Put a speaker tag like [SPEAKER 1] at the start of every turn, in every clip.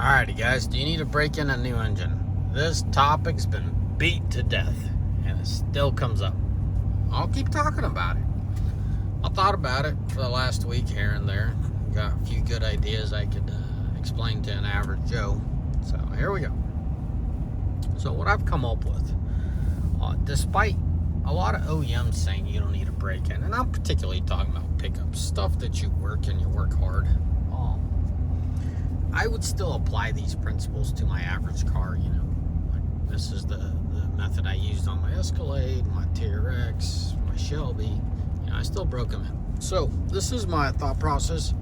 [SPEAKER 1] Alrighty guys, do you need to break in a new engine? This topic's been beat to death and it still comes up. I'll keep talking about it. I thought about it for the last week here and there. Got a few good ideas I could explain to an average Joe. So here we go. So what I've come up with, despite a lot of OEMs saying you don't need a break-in, and I'm particularly talking about pickups, stuff that you work and you work hard. I would still apply these principles to my average car. You know, like this is the method I used on my Escalade, my TRX, my Shelby. You know, I still broke them in. So this is my thought process,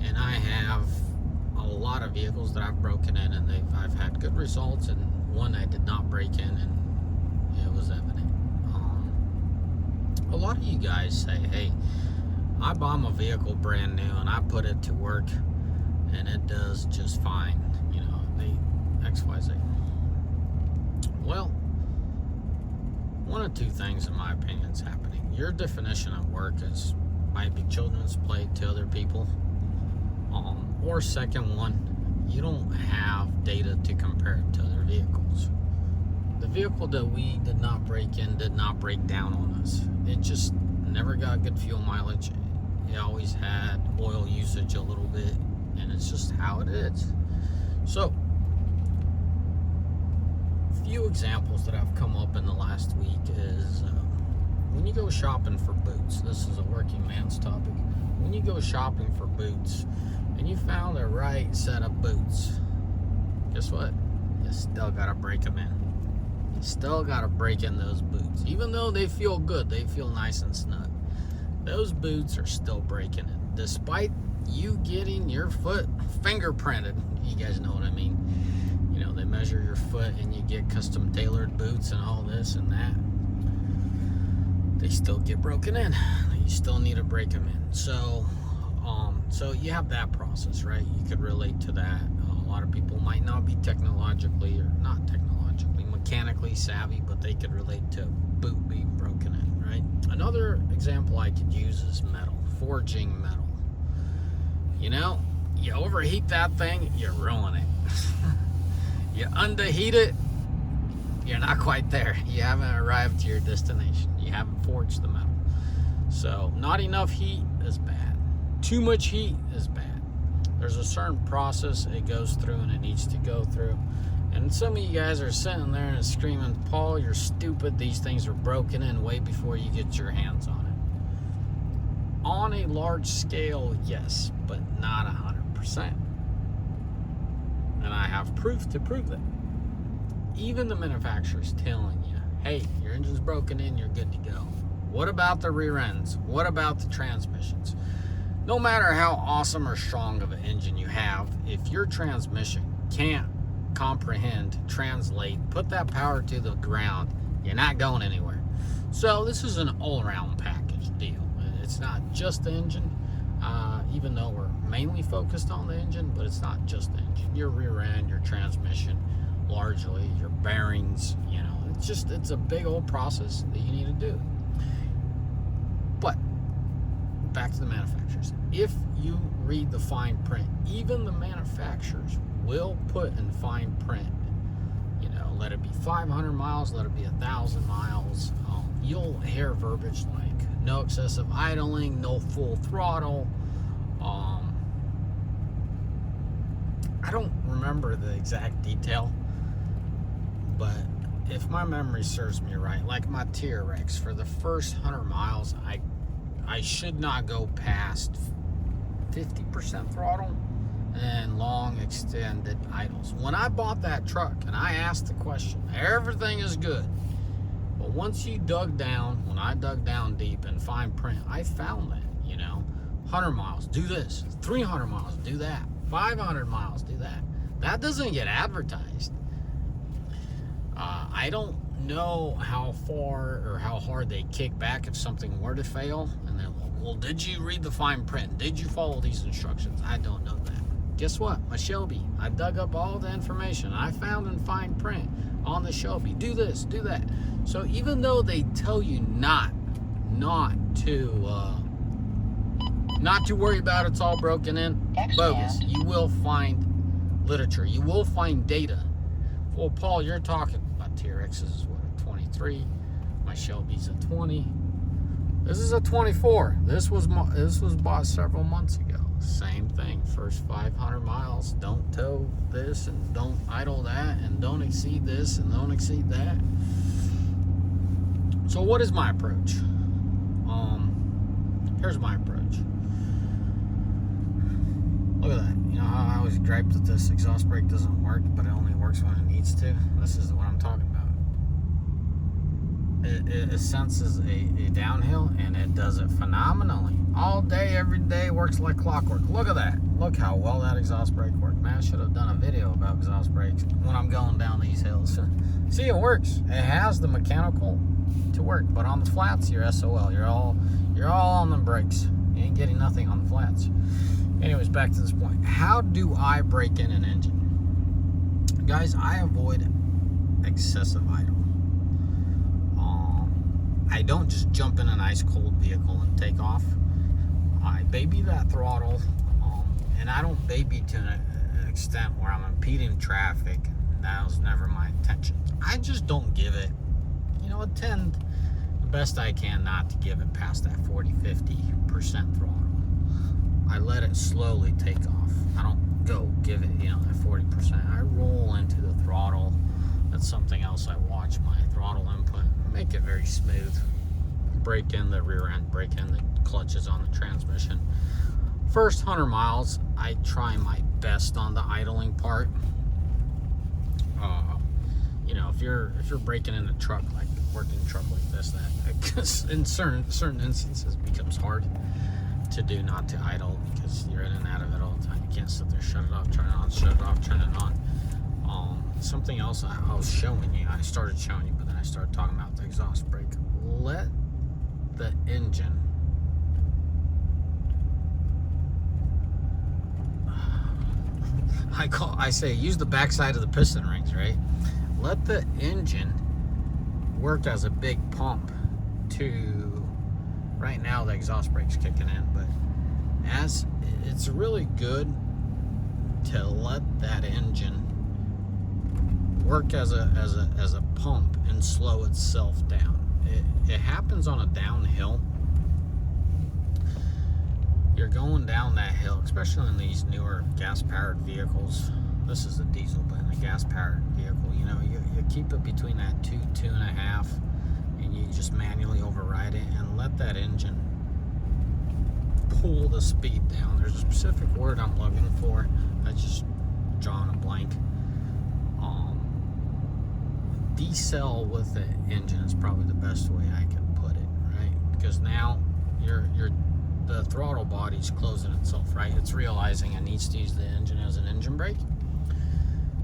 [SPEAKER 1] and I have a lot of vehicles that I've broken in, and I've had good results, and one I did not break in, and it was evident. A lot of you guys say, hey, I bought my vehicle brand new and I put it to work and it does just fine, you know, the XYZ. Well, one of two things in my opinion is happening. Your definition of work is might be children's play to other people, or second one, you don't have data to compare it to other vehicles. The vehicle that we did not break in did not break down on us. It just never got good fuel mileage. It always had oil usage a little bit, and it's just how it is. So, a few examples that have come up in the last week is when you go shopping for boots. This is a working man's topic. When you go shopping for boots and you found the right set of boots, guess what? You still gotta break them in. You still gotta break in those boots. Even though they feel good, they feel nice and snug, those boots are still breaking in. Despite you getting your foot fingerprinted, you guys know what I mean. You know, they measure your foot and you get custom tailored boots and all this and that. They still get broken in. You still need to break them in. So you have that process, right? You could relate to that. A lot of people might not be mechanically savvy, but they could relate to a boot being broken in, right? Another example I could use is metal, forging metal. You know, you overheat that thing, you ruin it. You underheat it, you're not quite there. You haven't arrived to your destination. You haven't forged the metal. So not enough heat is bad. Too much heat is bad. There's a certain process it goes through and it needs to go through. And some of you guys are sitting there and screaming, Paul, you're stupid. These things are broken in way before you get your hands on it. On a large scale, yes, but not 100%. And I have proof to prove that. Even the manufacturer's telling you, hey, your engine's broken in, you're good to go. What about the rear ends? What about the transmissions? No matter how awesome or strong of an engine you have, if your transmission can't comprehend, translate, put that power to the ground, you're not going anywhere. So this is an all-around package deal. It's not just the engine, even though we're mainly focused on the engine, but it's not just the engine. Your rear end, your transmission, largely, your bearings, you know, it's a big old process that you need to do. But back to the manufacturers. If you read the fine print, even the manufacturers will put in fine print, you know, let it be 500 miles, let it be 1,000 miles. You'll hear verbiage like no excessive idling, no full throttle. I don't remember the exact detail, but if my memory serves me right, like my TRX, for the first 100 miles, I should not go past 50% throttle and long extended idles. When I bought that truck and I asked the question, everything is good. But once you dug down, when I dug down deep in fine print, I found that, you know, 100 miles, do this. 300 miles, do that. 500 miles, do that. That doesn't get advertised. I don't know how far or how hard they kick back if something were to fail. And then, well, did you read the fine print? Did you follow these instructions? I don't know that. Guess what? My Shelby, I dug up all the information I found in fine print on the Shelby. Do this, do that. So even though they tell you not to worry about it's all broken in, bogus, you will find literature. You will find data. Well, Paul, you're talking about TRX is what, a 23. My Shelby's a 20. This is a 24. This was bought several months ago. Same thing. First 500 miles, don't tow this and don't idle that and don't exceed this and don't exceed that. So what is my approach? Here's my approach. Look at that. You know how I always griped that this exhaust brake doesn't work, but it only works when it needs to? This is what I'm talking about. It senses a downhill, and it does it phenomenally. All day, every day, works like clockwork. Look at that. Look how well that exhaust brake worked. Man, I should have done a video about exhaust brakes when I'm going down these hills. See, it works. It has the mechanical to work, but on the flats, you're SOL. You're all on the brakes. You ain't getting nothing on the flats. Anyways, back to this point. How do I break in an engine? Guys, I avoid excessive idle. I don't just jump in an ice cold vehicle and take off. I baby that throttle, and I don't baby to an extent where I'm impeding traffic. That was never my intention. I just don't give it, attend the best I can not to give it past that 40-50% throttle. I let it slowly take off. I don't go give it, that 40%. I roll into the throttle. That's something else I watch, my throttle input. Make it very smooth. Break in the rear end, break in the clutches on the transmission. First 100 miles, I try my best on the idling part. If you're breaking in a truck, like working a truck like this, that in certain instances it becomes hard to do not to idle because you're in and out of it all the time. You can't sit there, shut it off, turn it on, shut it off, turn it on. Something else I was showing you, I started showing you, but then I started talking about the exhaust brake. Let the engine I say use the backside of the piston rings, right? Let the engine work as a big pump to, right now the exhaust brake's kicking in, but as it's really good to let that engine work as a pump and slow itself down. It happens on a downhill. You're going down that hill, especially in these newer gas-powered vehicles. This is a diesel, but in a gas-powered vehicle, you keep it between that 2.5, and you just manually override it and let that engine pull the speed down. There's a specific word I'm looking for. I just drawing a blank. Decel with the engine is probably the best way I can put it, right? Because now the throttle body's closing itself, right? It's realizing it needs to use the engine as an engine brake.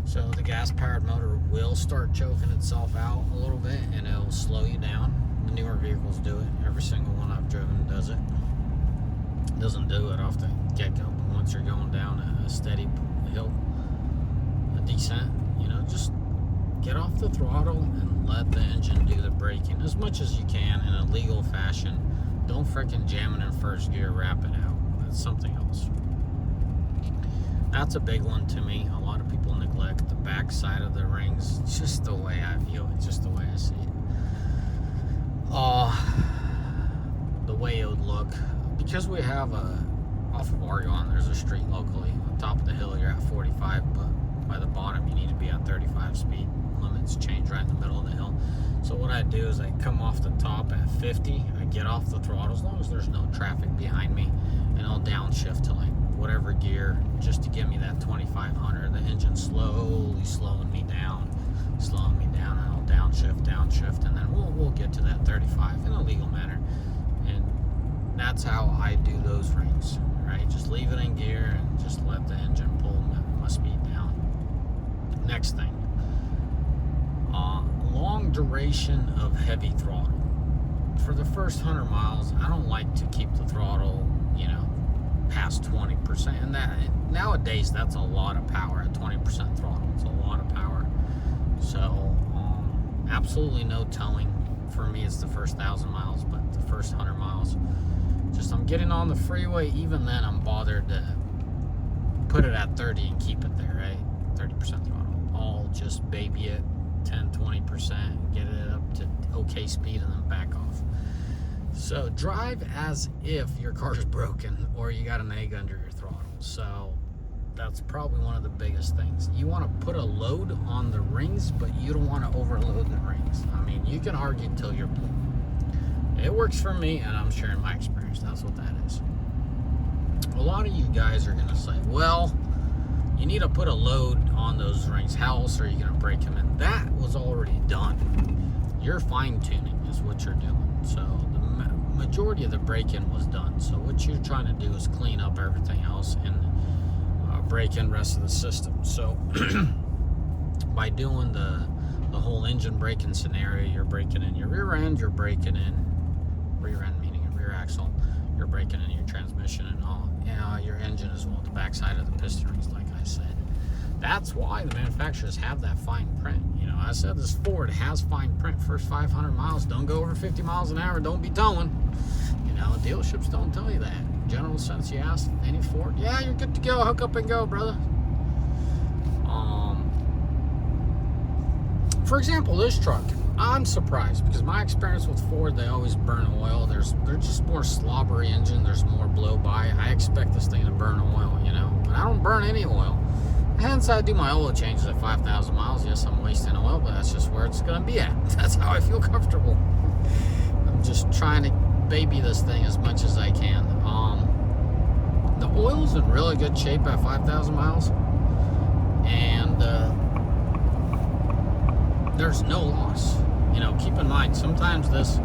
[SPEAKER 1] So the gas-powered motor will start choking itself out a little bit, and it'll slow you down. The newer vehicles do it. Every single one I've driven does it. It doesn't do it off the get-go, but once you're going down a steady hill, a descent, just get off the throttle and let the engine do the braking as much as you can in a legal fashion. Don't frickin' jam it in first gear, wrap it out. That's something else. That's a big one to me. A lot of people neglect the back side of the rings. It's just the way I view it, just the way I see it. The way it would look. Because we have off of Oregon, there's a street locally. On top of the hill, you're at 45, but by the bottom, you need to be at 35 speed. Limits change right in the middle of the hill. So what I do is I come off the top at 50, I get off the throttle as long as there's no traffic behind me, and I'll downshift to like whatever gear just to give me that 2500. The engine slowing me down, and I'll downshift, and then we'll get to that 35 in a legal manner. And that's how I do those rings, right? Just leave it in gear and just let the engine pull my speed down. Next thing. Long duration of heavy throttle. For the first 100 miles, I don't like to keep the throttle, past 20%. And that nowadays, that's a lot of power at 20% throttle. It's a lot of power. So, absolutely no towing. For me, it's the first 1,000 miles, but the first 100 miles, just I'm getting on the freeway. Even then, I'm bothered to put it at 30 and keep it there, right? 30% throttle. I'll just baby it 10, 20%, get it up to okay speed, and then back off. So drive as if your car's broken or you got an egg under your throttle. So that's probably one of the biggest things. You want to put a load on the rings, but you don't want to overload the rings. I mean, you can argue till you're blue. It works for me, and I'm sharing my experience. That's what that is. A lot of you guys are going to say, well, you need to put a load on those rings. How else are you going to break them in? That was already done. Your fine-tuning is what you're doing. So the majority of the break-in was done. So what you're trying to do is clean up everything else and break in rest of the system. So by doing the whole engine braking scenario, you're breaking in your rear end, you're breaking in rear end meaning your rear axle, you're breaking in your transmission and all, your engine as well, the backside of the piston rings, like I said. That's why the manufacturers have that fine print. You know, I said this Ford has fine print. First 500 miles, don't go over 50 miles an hour, don't be towing. You know, dealerships don't tell you that. General sense, you ask any Ford, yeah, you're good to go, hook up and go, brother. For example, this truck, I'm surprised because my experience with Ford, they always burn oil. They're just more slobbery engine. There's more blow by. I expect this thing to burn oil, you know, but I don't burn any oil. Hence, I do my oil changes at 5,000 miles. Yes, I'm wasting oil, but that's just where it's going to be at. That's how I feel comfortable. I'm just trying to baby this thing as much as I can. The oil's in really good shape at 5,000 miles, and there's no loss. You know, keep in mind, sometimes this,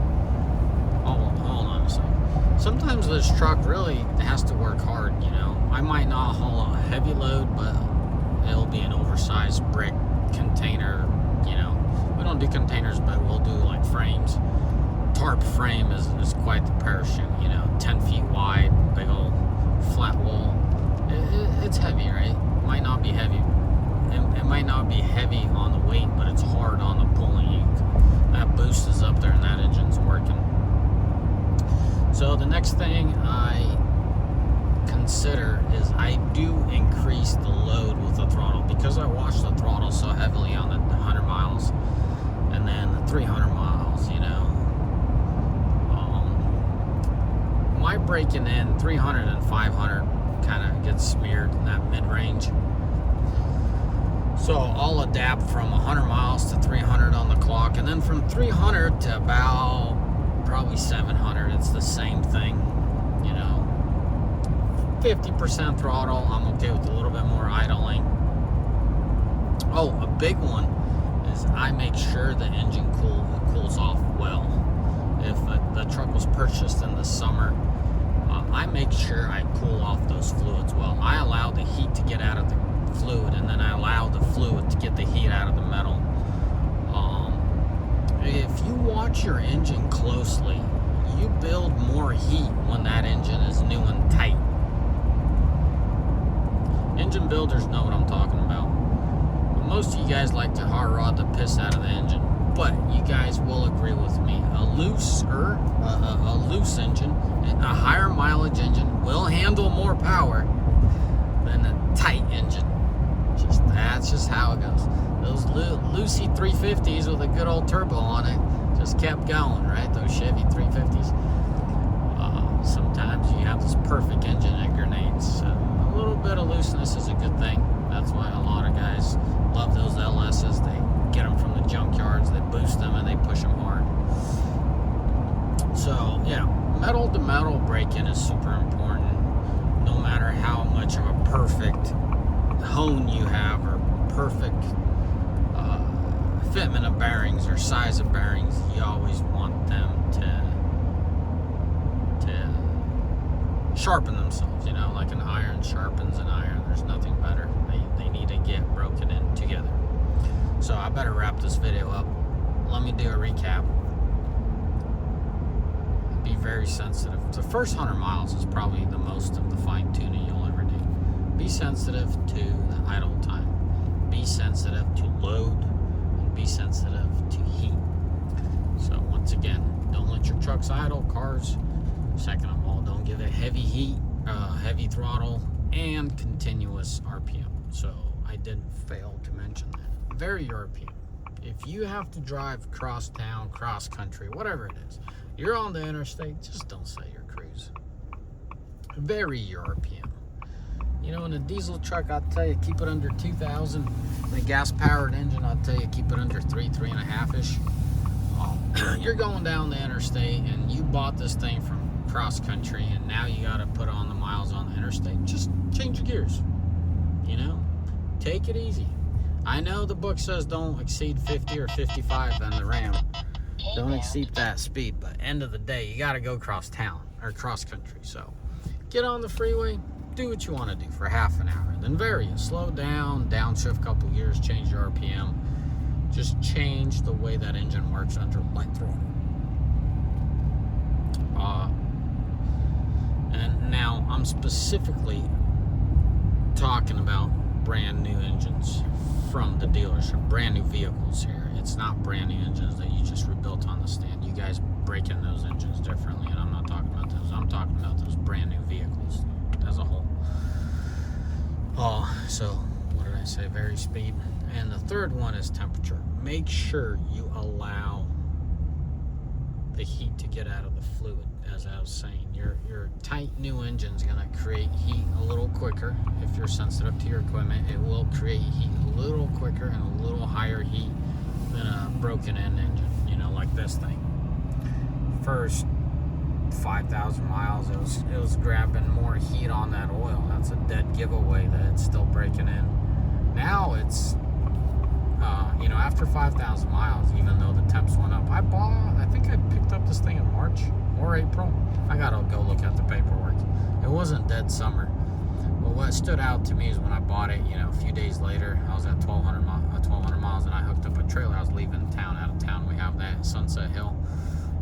[SPEAKER 1] hold on a second. Sometimes this truck really has to work hard, you know. I might not haul a heavy load, but it'll be an oversized brick container, you know. We don't do containers, but we'll do like frames. Tarp frame is quite the parachute, you know, 10 feet wide, big old flat wall. It's heavy, right? It might not be heavy. It might not be heavy on the weight, but it's hard on the pulling. That boost is up there and that engine's working. So the next thing I consider is I do increase the load with the throttle because I watch the throttle so heavily on the 100 miles and then the 300 miles, you know. My breaking in 300 and 500 kind of gets smeared in that mid-range. So I'll adapt from 100 miles to 300 on the clock, and then from 300 to about probably 700, it's the same thing, you know. 50% throttle, I'm okay with a little bit more idling. Oh, a big one is I make sure the engine cools off well. If the truck was purchased in the summer, I make sure I cool off those fluids well. I allow the heat to get out of the fluid, and then I allow the fluid to get the heat out of the metal. If you watch your engine closely, you build more heat when that engine is new and tight. Engine builders know what I'm talking about. But most of you guys like to hard rod the piss out of the engine, but you guys will agree with me. A loose engine, a higher mileage engine will handle more power than a tight engine. That's just how it goes. Those Lucy 350s with a good old turbo on it just kept going, right? Those Chevy 350s. Sometimes you have this perfect engine that grenades. So a little bit of looseness is a good thing. That's why a lot of guys love those LSs. They get them from the junkyards, they boost them, and they push them hard. So, yeah, metal to metal break-in is super important. No matter how much of a perfect hone you have or perfect fitment of bearings or size of bearings, you always want them to sharpen themselves, you know, like an iron sharpens an iron. There's nothing better. They need to get broken in together. So I better wrap this video up. Let me do a recap. Be very sensitive. The first 100 miles is probably the most of the fine-tuning you'll ever do. Be sensitive to the idle time. Be sensitive to load. And be sensitive to heat. So once again, don't let your trucks idle, cars. Second of all, don't give it heavy heat, heavy throttle, and continuous RPM. So I didn't fail to mention that. Very European. If you have to drive cross town, cross country, whatever it is, you're on the interstate, just don't say you're cruising. Very European. You know, in a diesel truck, I'll tell you, keep it under 2,000. In a gas-powered engine, I'll tell you, keep it under 3.5-ish. You're going down the interstate, and you bought this thing from cross-country, and now you got to put on the miles on the interstate. Just change your gears, you know? Take it easy. I know the book says don't exceed 50 or 55 on the Ram. Don't exceed that speed, but end of the day, you got to go cross town or cross country. So get on the freeway, do what you want to do for half an hour. Then vary it. Slow down, downshift a couple gears, change your RPM. Just change the way that engine works under light throttle. And now I'm specifically talking about brand new engines from the dealership, brand new vehicles here. It's not brand new engines that you just rebuilt on the stand. You guys break in those engines differently, and I'm not talking about those. I'm talking about those brand new vehicles as a whole. So what did I say? Vary speed. And the third one is temperature. Make sure you allow the heat to get out of the fluid. As I was saying, your tight new engine is going to create heat a little quicker. If you're sensitive to your equipment, it will create heat a little quicker and a little higher heat than a broken in engine, you know, like this thing. First 5,000 miles, it was grabbing more heat on that oil. That's a dead giveaway that it's still breaking in. Now it's you know, after 5,000 miles, even though the temps went up, I think I picked up this thing in March or April. I gotta go look at the paperwork. It wasn't dead summer. But what stood out to me is when I bought it, you know, a few days later, I was at 1,200 miles, and I hooked up a trailer. I was leaving town, out of town. We have that in Sunset Hill.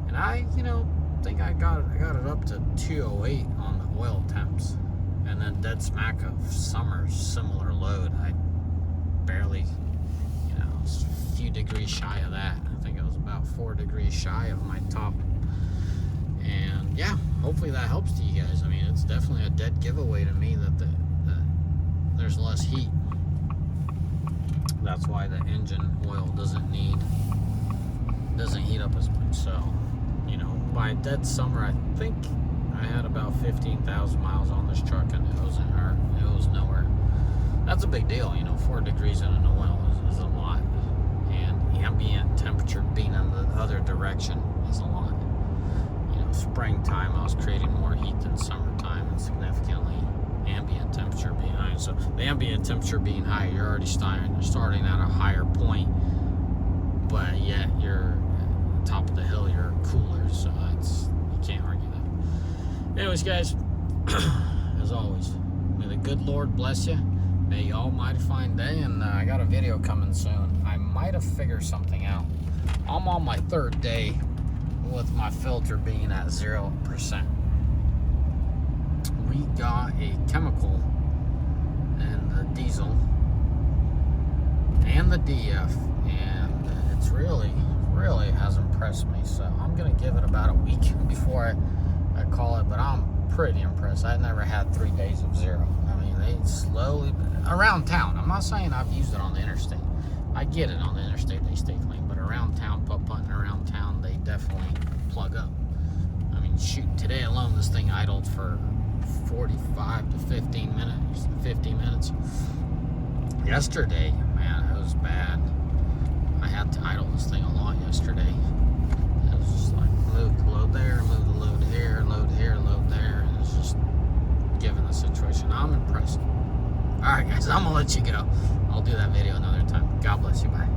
[SPEAKER 1] And I, you know, think I got it up to 208 on the oil temps. And then dead smack of summer, similar load. I barely, a few degrees shy of that. I think it was about 4 degrees shy of my top. And yeah, hopefully that helps to you guys. I mean, it's definitely a dead giveaway to me that there's less heat. That's why the engine oil doesn't heat up as much. So, you know, by dead summer, I think I had about 15,000 miles on this truck, and it was nowhere. That's a big deal, you know. 4 degrees in an oil is a lot, and ambient temperature being in the other direction is a lot. You know, springtime I was creating more heat than summertime, and significantly ambient temperature being high. So the ambient temperature being high, you're already starting at a higher point, but yet you're at the top of the hill, you're cooler, so you can't argue that. Anyways, guys, as always, may the good Lord bless you. May you all mighty fine day, and I got a video coming soon. I might have figured something out. I'm on my 3rd day with my filter being at 0%. We got a chemical in the diesel and the DF, and it's really has impressed me. So I'm gonna give it about a week before I call it, but I'm pretty impressed. I never had 3 days of 0. I mean, they slowly around town. I'm not saying I've used it on the interstate. I get it on the interstate, they stay clean, but around town, putt-putting around town, they definitely plug up. I mean, shoot, today alone, this thing idled for 45 to 15 minutes. Yesterday, man, it was bad. I had to idle this thing a lot yesterday. It was just like, move the load there, move the load here, load there, and it's just given the situation. I'm impressed. Alright guys, I'm gonna let you go. I'll do that video another time. God bless you, bye.